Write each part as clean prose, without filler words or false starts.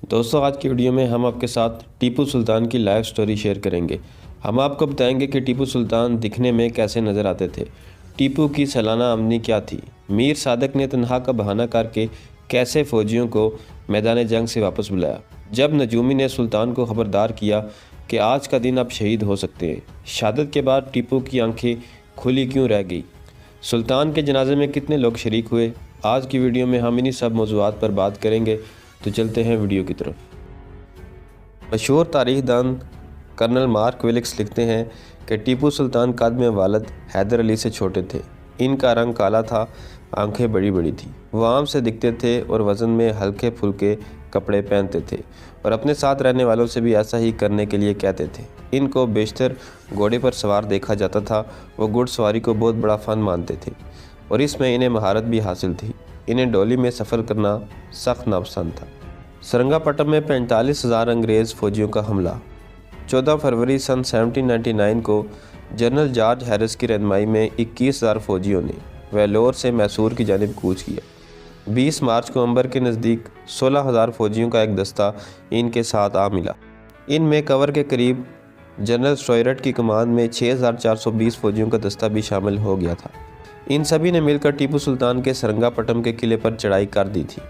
دوستوں آج کی ویڈیو میں ہم آپ کے ساتھ ٹیپو سلطان کی لائف سٹوری شیئر کریں گے۔ ہم آپ کو بتائیں گے کہ ٹیپو سلطان دکھنے میں کیسے نظر آتے تھے، ٹیپو کی سالانہ آمدنی کیا تھی، میر صادق نے تنہا کا بہانہ کر کے کیسے فوجیوں کو میدان جنگ سے واپس بلایا، جب نجومی نے سلطان کو خبردار کیا کہ آج کا دن آپ شہید ہو سکتے ہیں، شہادت کے بعد ٹیپو کی آنکھیں کھلی کیوں رہ گئی، سلطان کے جنازے میں کتنے لوگ شریک ہوئے۔ آج کی ویڈیو میں ہم انہی سب موضوعات پر بات کریں گے، تو چلتے ہیں ویڈیو کی طرف۔ مشہور تاریخ دان کرنل مارک ویلکس لکھتے ہیں کہ ٹیپو سلطان قد میں والد حیدر علی سے چھوٹے تھے، ان کا رنگ کالا تھا، آنکھیں بڑی بڑی تھیں، وہ عام سے دکھتے تھے اور وزن میں ہلکے پھلکے کپڑے پہنتے تھے اور اپنے ساتھ رہنے والوں سے بھی ایسا ہی کرنے کے لیے کہتے تھے۔ ان کو بیشتر گھوڑے پر سوار دیکھا جاتا تھا، وہ گھڑ سواری کو بہت بڑا فن مانتے تھے اور اس میں انہیں مہارت بھی حاصل تھی۔ انہیں ڈولی میں سفر کرنا سخت ناپسند تھا۔ سرنگا پٹم میں 45,000 انگریز فوجیوں کا حملہ۔ 14 فروری سن 1799 کو جنرل جارج ہیرس کی رہنمائی میں 21,000 فوجیوں نے ویلور سے میسور کی جانب کوچ کیا۔ 20 مارچ کو امبر کے نزدیک 16,000 فوجیوں کا ایک دستہ ان کے ساتھ آ ملا۔ ان میں کور کے قریب جنرل سٹوئرٹ کی کمان میں 6,420 فوجیوں کا دستہ بھی شامل ہو گیا تھا۔ ان سبھی نے مل کر ٹیپو سلطان کے سرنگا پٹم کے قلعے پر چڑھائی کر دی تھی۔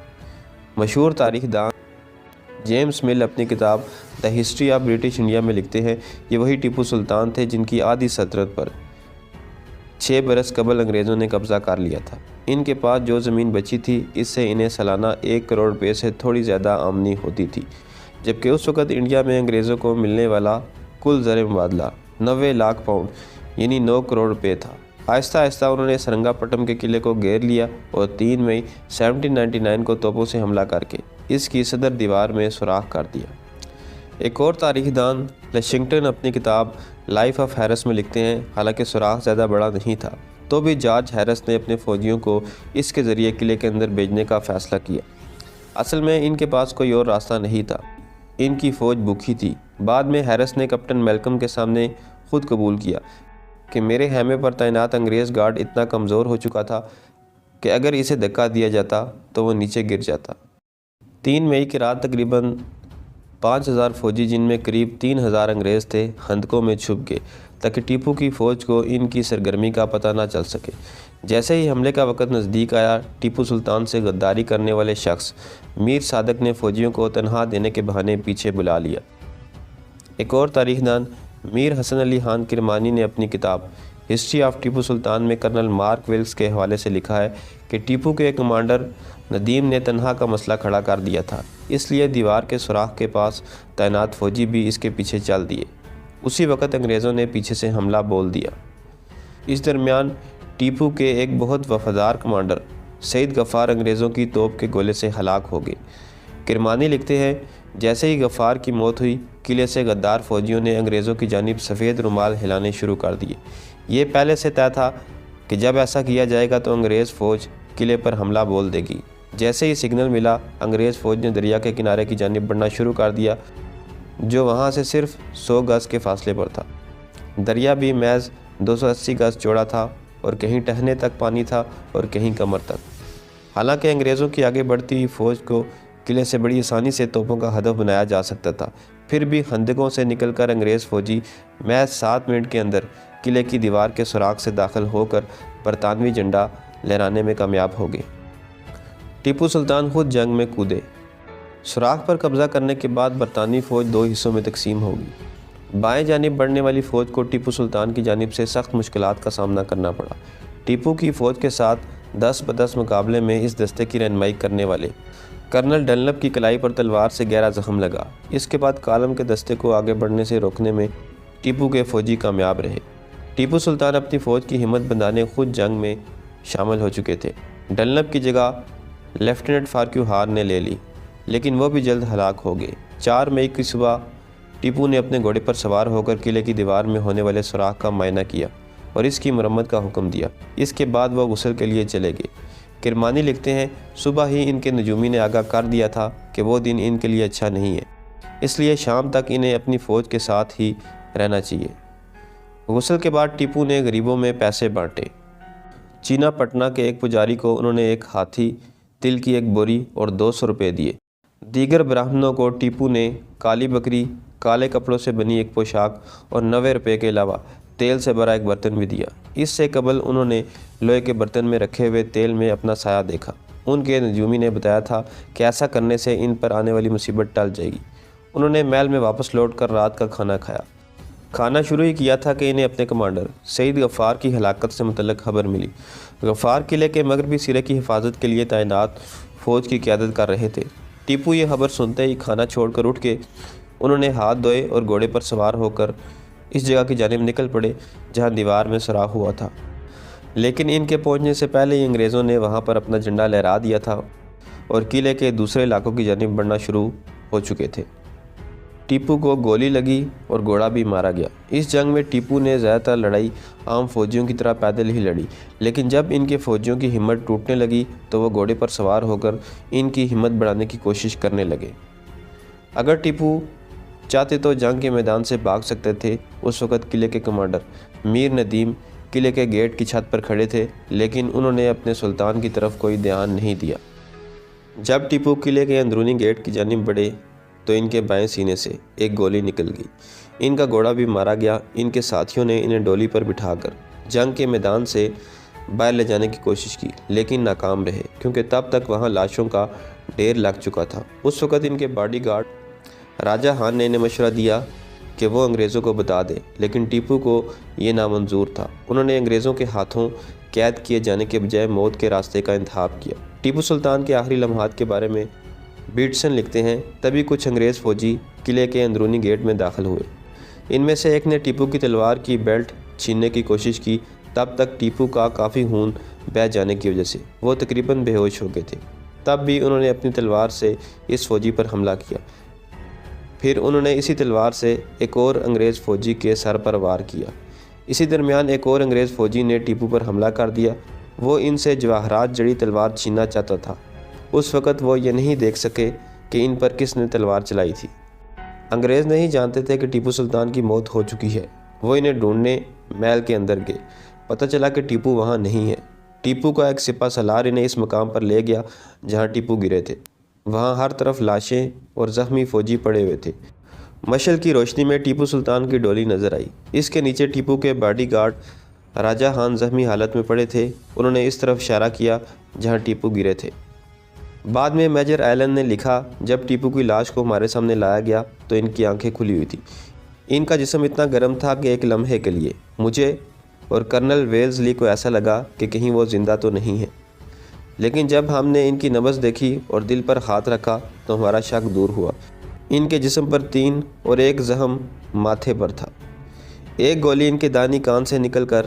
مشہور تاریخ دان جیمز مل اپنی کتاب the history of British India میں لکھتے ہیں، یہ وہی ٹیپو سلطان تھے جن کی آدھی سلطنت پر 6 برس قبل انگریزوں نے قبضہ کر لیا تھا۔ ان کے پاس جو زمین بچی تھی اس سے انہیں سالانہ 1 کروڑ روپے سے تھوڑی زیادہ آمدنی ہوتی تھی، جبکہ اس وقت انڈیا میں انگریزوں کو ملنے والا کل زر مبادلہ 90 لاکھ پاؤنڈ یعنی 9 کروڑ روپے تھا۔ آہستہ آہستہ انہوں نے سرنگا پٹم کے قلعے کو گھیر لیا اور 3 مئی 1799 کو توپوں سے حملہ کر کے اس کی صدر دیوار میں سوراخ کر دیا۔ ایک اور تاریخ دان لشنگٹن اپنی کتاب لائف آف ہیرس میں لکھتے ہیں، حالانکہ سوراخ زیادہ بڑا نہیں تھا تو بھی جارج ہیرس نے اپنے فوجیوں کو اس کے ذریعے قلعے کے اندر بھیجنے کا فیصلہ کیا۔ اصل میں ان کے پاس کوئی اور راستہ نہیں تھا، ان کی فوج بھوکی تھی۔ بعد میں ہیرس نے کیپٹن میلکم کے سامنے خود قبول کیا کہ میرے خیمے پر تعینات انگریز گارڈ اتنا کمزور ہو چکا تھا کہ اگر اسے دھکا دیا جاتا تو وہ نیچے گر جاتا۔ 3 مئی کی رات تقریباً 5,000 فوجی، جن میں قریب 3,000 انگریز تھے، خندقوں میں چھپ گئے تاکہ ٹیپو کی فوج کو ان کی سرگرمی کا پتہ نہ چل سکے۔ جیسے ہی حملے کا وقت نزدیک آیا، ٹیپو سلطان سے غداری کرنے والے شخص میر صادق نے فوجیوں کو تنہا دینے کے بہانے پیچھے بلا لیا۔ ایک اور تاریخ دان میر حسن علی خان کرمانی نے اپنی کتاب ہسٹری آف ٹیپو سلطان میں کرنل مارک ویلکس کے حوالے سے لکھا ہے کہ ٹیپو کے کمانڈر ندیم نے تنہا کا مسئلہ کھڑا کر دیا تھا، اس لیے دیوار کے سوراخ کے پاس تعینات فوجی بھی اس کے پیچھے چل دیے۔ اسی وقت انگریزوں نے پیچھے سے حملہ بول دیا۔ اس درمیان ٹیپو کے ایک بہت وفادار کمانڈر سید غفار انگریزوں کی توپ کے گولے سے ہلاک ہو گئے۔ کرمانی لکھتے ہیں، جیسے ہی غفار کی موت ہوئی، قلعے سے غدار فوجیوں نے انگریزوں کی جانب سفید رومال ہلانے شروع کر دیے۔ یہ پہلے سے طے تھا کہ جب ایسا کیا جائے گا تو انگریز فوج قلعے پر حملہ بول دے گی۔ جیسے ہی سگنل ملا، انگریز فوج نے دریا کے کنارے کی جانب بڑھنا شروع کر دیا، جو وہاں سے صرف 100 گز کے فاصلے پر تھا۔ دریا بھی محض 280 گز چوڑا تھا اور کہیں ٹہنے تک پانی تھا اور کہیں کمر تک۔ حالانکہ انگریزوں کی آگے بڑھتی ہوئی فوج کو قلعے سے بڑی آسانی سے توپوں کا ہدف بنایا جا سکتا تھا، پھر بھی خندقوں سے نکل کر انگریز فوجی محض 7 منٹ کے اندر قلعے کی دیوار کے سوراخ سے داخل ہو کر برطانوی جھنڈا لہرانے میں کامیاب ہو گئے۔ ٹیپو سلطان خود جنگ میں کودے۔ سوراخ پر قبضہ کرنے کے بعد برطانوی فوج 2 حصوں میں تقسیم ہوگی۔ بائیں جانب بڑھنے والی فوج کو ٹیپو سلطان کی جانب سے سخت مشکلات کا سامنا کرنا پڑا۔ ٹیپو کی فوج کے ساتھ 10 بدس مقابلے میں اس دستے کی رہنمائی کرنے والے کرنل ڈنلپ کی کلائی پر تلوار سے گہرا زخم لگا۔ اس کے بعد کالم کے دستے کو آگے بڑھنے سے روکنے میں ٹیپو کے فوجی کامیاب رہے۔ ٹیپو سلطان اپنی فوج کی ہمت بندھانے خود جنگ میں شامل ہو چکے تھے۔ ڈنلپ کی جگہ لیفٹیننٹ فارکیو نے لے لی، لیکن وہ بھی جلد ہلاک ہو گئے۔ 4 مئی کی صبح ٹیپو نے اپنے گھوڑے پر سوار ہو کر قلعے کی دیوار میں ہونے والے سوراخ کا معائنہ کیا اور اس کی مرمت کا حکم دیا۔ اس کے بعد وہ غسل کے لیے چلے گئے۔ کرمانی لکھتے ہیں، صبح ہی ان کے نجومی نے آگاہ کر دیا تھا کہ وہ دن ان کے لیے اچھا نہیں ہے، اس لیے شام تک انہیں اپنی فوج کے ساتھ ہی رہنا چاہیے۔ غسل کے بعد ٹیپو نے غریبوں میں پیسے بانٹے۔ چینا پٹنہ کے ایک پجاری کو انہوں نے ایک ہاتھی، تل کی ایک بوری اور 200 روپے دیے۔ دیگر برہمنوں کو ٹیپو نے کالی بکری، کالے کپڑوں سے بنی ایک پوشاک اور 90 روپے کے علاوہ تیل سے بھرا ایک برتن بھی دیا۔ اس سے قبل انہوں نے لوہے کے برتن میں رکھے ہوئے تیل میں اپنا سایہ دیکھا۔ ان کے نجومی نے بتایا تھا کہ ایسا کرنے سے ان پر آنے والی مصیبت ٹل جائے گی۔ انہوں نے محل میں واپس لوٹ کر رات کا کھانا کھایا۔ کھانا شروع ہی کیا تھا کہ انہیں اپنے کمانڈر سعید غفار کی ہلاکت سے متعلق خبر ملی۔ غفار قلعے کے مغربی سرے کی حفاظت کے لیے تعینات فوج کی قیادت کر رہے تھے۔ ٹیپو یہ خبر سنتے ہی کھانا چھوڑ کر اٹھ کے انہوں نے ہاتھ دھوئے اور گھوڑے پر سوار ہو کر اس جگہ کی جانب نکل پڑے جہاں دیوار میں سوراخ ہوا تھا۔ لیکن ان کے پہنچنے سے پہلے ہی انگریزوں نے وہاں پر اپنا جھنڈا لہرا دیا تھا اور قلعے کے دوسرے علاقوں کی جانب بڑھنا شروع ہو چکے تھے۔ ٹیپو کو گولی لگی اور گھوڑا بھی مارا گیا۔ اس جنگ میں ٹیپو نے زیادہ تر لڑائی عام فوجیوں کی طرح پیدل ہی لڑی، لیکن جب ان کے فوجیوں کی ہمت ٹوٹنے لگی تو وہ گھوڑے پر سوار ہو کر ان کی ہمت بڑھانے کی کوشش کرنے لگے۔ اگر ٹیپو چاہتے تو جنگ کے میدان سے بھاگ سکتے تھے۔ اس وقت قلعے کے کمانڈر میر ندیم قلعے کے گیٹ کی چھت پر کھڑے تھے، لیکن انہوں نے اپنے سلطان کی طرف کوئی دھیان نہیں دیا۔ جب ٹیپو قلعے کے اندرونی گیٹ کی جانب بڑھے تو ان کے بائیں سینے سے ایک گولی نکل گئی۔ ان کا گھوڑا بھی مارا گیا۔ ان کے ساتھیوں نے انہیں ڈولی پر بٹھا کر جنگ کے میدان سے باہر لے جانے کی کوشش کی، لیکن ناکام رہے کیونکہ تب تک وہاں لاشوں کا ڈھیر لگ چکا تھا۔ اس وقت ان کے باڈی گارڈ راجہ خان نے انہیں مشورہ دیا کہ وہ انگریزوں کو بتا دے، لیکن ٹیپو کو یہ نامنظور تھا۔ انہوں نے انگریزوں کے ہاتھوں قید کیے جانے کے بجائے موت کے راستے کا انتخاب کیا۔ ٹیپو سلطان کے آخری لمحات کے بارے میں بیٹسن لکھتے ہیں، تبھی کچھ انگریز فوجی قلعے کے اندرونی گیٹ میں داخل ہوئے۔ ان میں سے ایک نے ٹیپو کی تلوار کی بیلٹ چھیننے کی کوشش کی۔ تب تک ٹیپو کا کافی خون بہہ جانے کی وجہ سے وہ تقریباً بے ہوش ہو گئے تھے۔ تب بھی انہوں نے اپنی تلوار سے اس فوجی پر حملہ کیا۔ پھر انہوں نے اسی تلوار سے ایک اور انگریز فوجی کے سر پر وار کیا۔ اسی درمیان ایک اور انگریز فوجی نے ٹیپو پر حملہ کر دیا۔ وہ ان سے جواہرات جڑی تلوار چھیننا چاہتا تھا۔ اس وقت وہ یہ نہیں دیکھ سکے کہ ان پر کس نے تلوار چلائی تھی۔ انگریز نہیں جانتے تھے کہ ٹیپو سلطان کی موت ہو چکی ہے۔ وہ انہیں ڈھونڈنے محل کے اندر گئے۔ پتہ چلا کہ ٹیپو وہاں نہیں ہے۔ ٹیپو کا ایک سپہ سالار انہیں اس مقام پر لے گیا جہاں ٹیپو گرے تھے۔ وہاں ہر طرف لاشیں اور زخمی فوجی پڑے ہوئے تھے۔ مشعل کی روشنی میں ٹیپو سلطان کی ڈولی نظر آئی۔ اس کے نیچے ٹیپو کے باڈی گارڈ راجہ خان زخمی حالت میں پڑے تھے۔ انہوں نے اس طرف اشارہ کیا جہاں ٹیپو گرے تھے۔ بعد میں میجر ایلن نے لکھا، جب ٹیپو کی لاش کو ہمارے سامنے لایا گیا تو ان کی آنکھیں کھلی ہوئی تھیں۔ ان کا جسم اتنا گرم تھا کہ ایک لمحے کے لیے مجھے اور کرنل ویلزلی کو ایسا لگا کہ کہیں وہ زندہ تو نہیں ہے، لیکن جب ہم نے ان کی نبض دیکھی اور دل پر ہاتھ رکھا تو ہمارا شک دور ہوا۔ ان کے جسم پر 3 اور ایک زخم ماتھے پر تھا۔ ایک گولی ان کے دانی کان سے نکل کر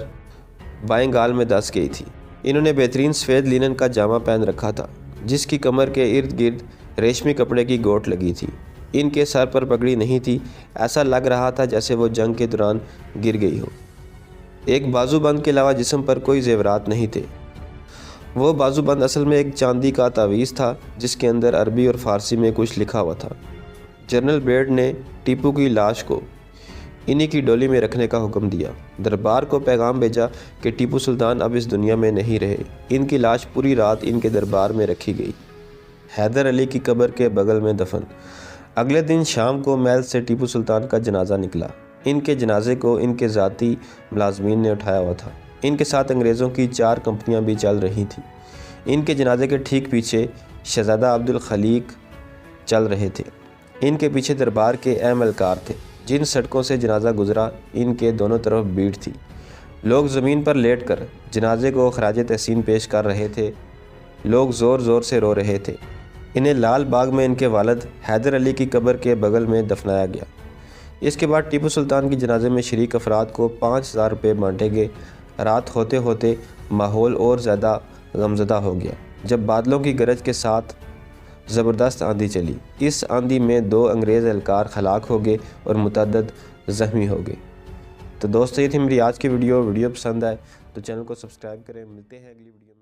بائیں گال میں دس گئی تھی۔ انہوں نے بہترین سفید لینن کا جامہ پہن رکھا تھا جس کی کمر کے ارد گرد ریشمی کپڑے کی گوٹ لگی تھی۔ ان کے سر پر پگڑی نہیں تھی، ایسا لگ رہا تھا جیسے وہ جنگ کے دوران گر گئی ہو۔ ایک بازو بند کے علاوہ جسم پر کوئی زیورات نہیں تھے۔ وہ بازو بند اصل میں ایک چاندی کا تعویذ تھا جس کے اندر عربی اور فارسی میں کچھ لکھا ہوا تھا۔ جنرل بیڈ نے ٹیپو کی لاش کو انہی کی ڈولی میں رکھنے کا حکم دیا۔ دربار کو پیغام بھیجا کہ ٹیپو سلطان اب اس دنیا میں نہیں رہے۔ ان کی لاش پوری رات ان کے دربار میں رکھی گئی، حیدر علی کی قبر کے بغل میں دفن۔ اگلے دن شام کو محل سے ٹیپو سلطان کا جنازہ نکلا۔ ان کے جنازے کو ان کے ذاتی ملازمین نے اٹھایا ہوا تھا۔ ان کے ساتھ انگریزوں کی 4 کمپنیاں بھی چل رہی تھیں۔ ان کے جنازے کے ٹھیک پیچھے شہزادہ عبد الخلیق چل رہے تھے۔ ان کے پیچھے دربار کے اہم اہلکار تھے۔ جن سڑکوں سے جنازہ گزرا ان کے دونوں طرف بھیڑ تھی۔ لوگ زمین پر لیٹ کر جنازے کو خراج تحسین پیش کر رہے تھے۔ لوگ زور زور سے رو رہے تھے۔ انہیں لال باغ میں ان کے والد حیدر علی کی قبر کے بغل میں دفنایا گیا۔ اس کے بعد ٹیپو سلطان کی جنازے میں شریک افراد کو 5000 روپے بانٹے گئے۔ رات ہوتے ہوتے ماحول اور زیادہ غمزدہ ہو گیا جب بادلوں کی گرج کے ساتھ زبردست آندھی چلی۔ اس آندھی میں 2 انگریز اہلکار ہلاک ہو گئے اور متعدد زخمی ہو گئے۔ تو دوستو، یہ تھی میری آج کی ویڈیو پسند آئے تو چینل کو سبسکرائب کریں۔ ملتے ہیں اگلی ویڈیو میں۔